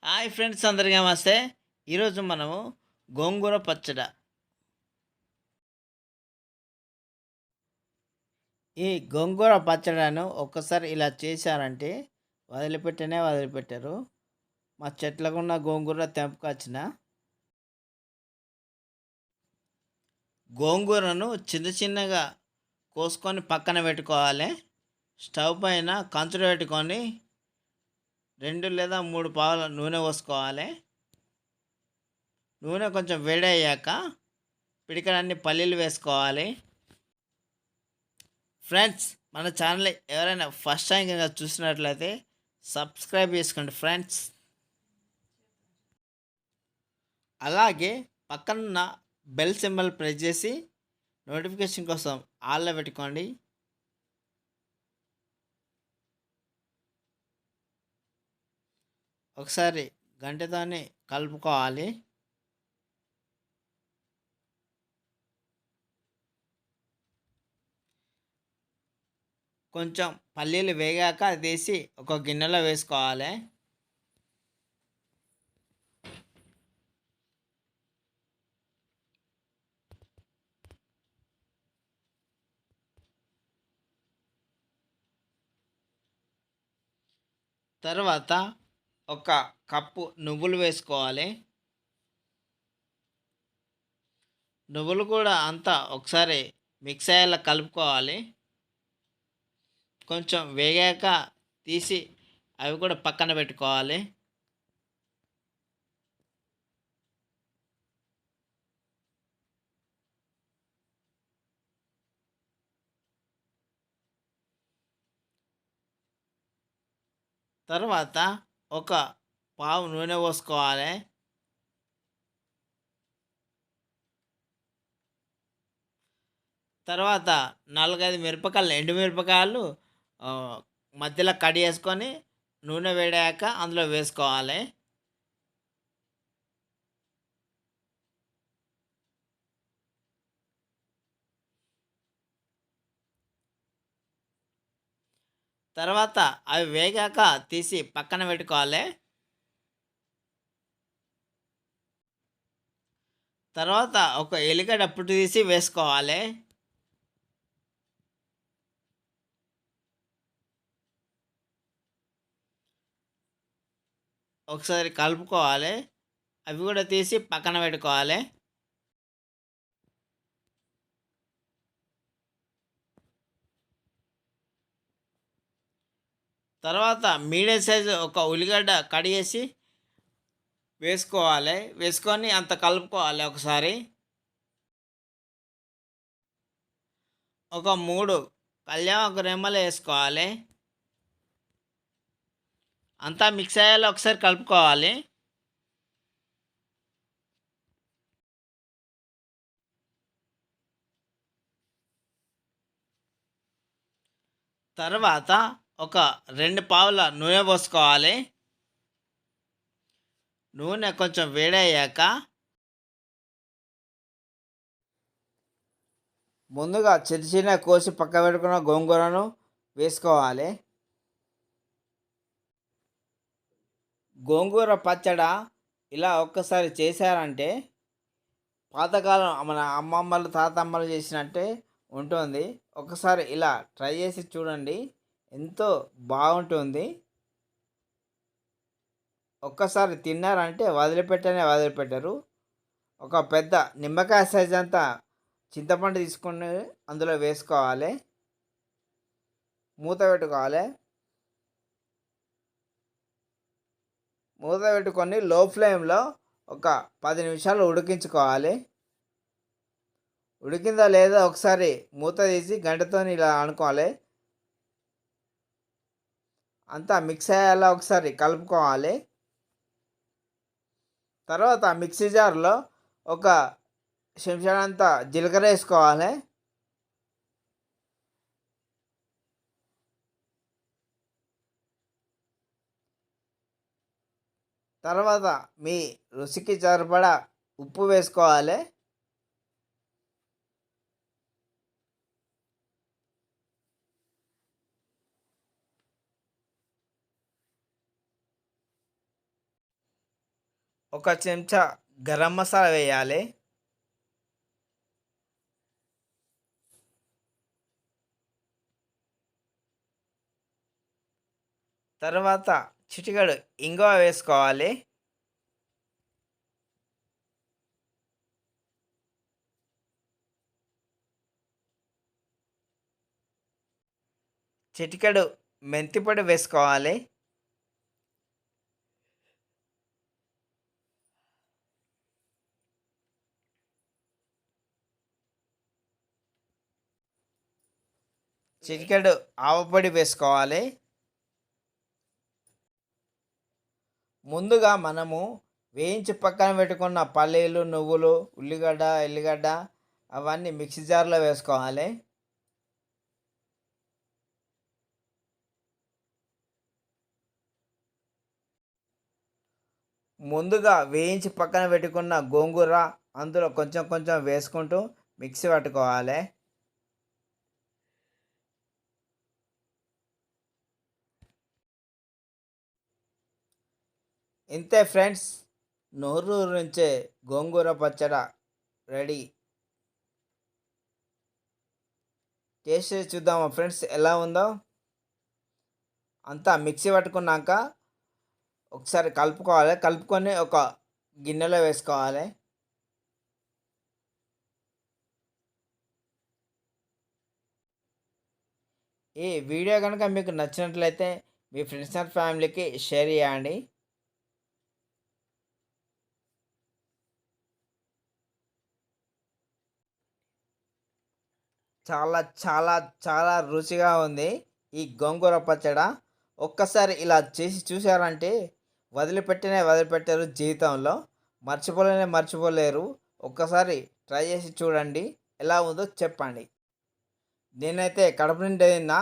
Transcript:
Hi friends, అందరికీ నమస్తే. ఈరోజు మనము గోంగూర పచ్చడ. ఈ గోంగూర పచ్చడను ఒక్కసారి ఇలా చేశారంటే వదిలిపెట్టరు. మా చెట్లకున్న గోంగూర తెంపుకొచ్చిన గోంగూరను చిన్న చిన్నగా కోసుకొని పక్కన పెట్టుకోవాలి. స్టవ్ పైన కంచుడు పెట్టుకొని 2 లేదా 3 పావుల నూనె పోసుకోవాలి. నూనె కొంచెం వేడయ్యాక పిడికలన్నీ పల్లీలు వేసుకోవాలి. ఫ్రెండ్స్, మన ఛానల్ ఎవరైనా ఫస్ట్ టైం కనుక చూసినట్లయితే సబ్స్క్రైబ్ చేసుకోండి ఫ్రెండ్స్. అలాగే పక్కనున్న బెల్ సింబల్ ప్రెస్ చేసి నోటిఫికేషన్ కోసం ఆల్లో పెట్టుకోండి. ఒకసారి గంటతోనే కలుపుకోవాలి. కొంచెం పల్లీలు వేగాక అది తీసి ఒక గిన్నెలో వేసుకోవాలి. తర్వాత ఒక కప్పు నువ్వులు వేసుకోవాలి. నువ్వులు కూడా అంతా ఒకసారి మిక్స్ అయ్యేలా కలుపుకోవాలి. కొంచెం వేగాక తీసి అవి కూడా పక్కన పెట్టుకోవాలి. తర్వాత ఒక పావు నూనె పోసుకోవాలి. తర్వాత 4-5 మిరపకాయలు, ఎండు మిరపకాయలు మధ్యలో కట్ చేసుకొని నూనె వేడాక అందులో వేసుకోవాలి. తర్వాత అవి వేగాక తీసి పక్కన పెట్టుకోవాలి. తర్వాత ఒక ఎల్లిగడ్డ పుట్టు తీసి వేసుకోవాలి. ఒకసారి కలుపుకోవాలి. అవి కూడా తీసి పక్కన పెట్టుకోవాలి. తర్వాత మీడియం సైజు ఒక ఉల్లిగడ్డ కట్ చేసి వేసుకోవాలి. వేసుకొని అంత కలుపుకోవాలి. ఒకసారి ఒక 3 కళ్యామాకు రెమ్మలు వేసుకోవాలి. అంతా మిక్స్ అయ్యేలా ఒకసారి కలుపుకోవాలి. తర్వాత ఒక 2 పావుల నూనె పోసుకోవాలి. నూనె కొంచెం వేడయ్యాక ముందుగా చిన్న చిన్న కోసి పక్క పెట్టుకున్న గోంగూరను వేసుకోవాలి. గోంగూర పచ్చడ ఇలా ఒక్కసారి చేశారంటే పాతకాలం మన అమ్మమ్మలు తాతమ్మలు చేసినట్టే ఉంటుంది. ఒకసారి ఇలా ట్రై చేసి చూడండి, ఎంతో బాగుంటుంది. ఒక్కసారి తిన్నారంటే వదిలిపెట్టరు. ఒక పెద్ద నిమ్మకాయ సైజ్ అంతా చింతపండు తీసుకొని అందులో వేసుకోవాలి. మూత పెట్టుకోవాలి. మూత పెట్టుకొని లో ఫ్లేమ్లో ఒక 10 నిమిషాలు ఉడికించుకోవాలి. ఉడికిందా లేదా ఒకసారి మూత తీసి గంటతో ఇలా అనుకోవాలి. అంతా మిక్స్ అయ్యేలా ఒకసారి కలుపుకోవాలి. తర్వాత మిక్సీ జార్లో ఒక చెంచాడంత జీలకర్ర వేసుకోవాలి. తర్వాత మీ రుచికి సరిపడా ఉప్పు వేసుకోవాలి. ఒక చెంచా గరం మసాలా వేయాలి. తర్వాత చిటికెడు ఇంగువ వేసుకోవాలి. చిటికెడు మెంతి పొడి వేసుకోవాలి. చిటికెడు ఆవపొడి వేసుకోవాలి. ముందుగా మనము వేయించి పక్కన పెట్టుకున్న పల్లీలు, నువ్వులు, ఉల్లిగడ్డ, ఎల్లిగడ్డ అవన్నీ మిక్సీ జార్లో వేసుకోవాలి. ముందుగా వేయించి పక్కన పెట్టుకున్న గోంగూర అందులో కొంచెం కొంచెం వేసుకుంటూ మిక్సీ పట్టుకోవాలి. ఇంతే ఫ్రెండ్స్, నోరూరించే గోంగూర పచ్చడి రెడీ. టేస్ట్ చేసి చూద్దామా ఫ్రెండ్స్ ఎలా ఉందో. అంతా మిక్సీ పట్టుకున్నాక ఒకసారి కలుపుకోవాలి. కలుపుకొని ఒక గిన్నెలో వేసుకోవాలి. ఈ వీడియో కనుక మీకు నచ్చినట్లయితే మీ ఫ్రెండ్స్ అండ్ ఫ్యామిలీకి షేర్ చేయండి. చాలా చాలా చాలా రుచిగా ఉంది ఈ గోంగూర పచ్చడి. ఒక్కసారి ఇలా చేసి చూసారంటే వదిలిపెట్టరు జీవితంలో. మర్చిపోలేరు. ఒక్కసారి ట్రై చేసి చూడండి, ఎలా ఉందో చెప్పండి. నేనైతే కడుపు నిండా తిన్నా.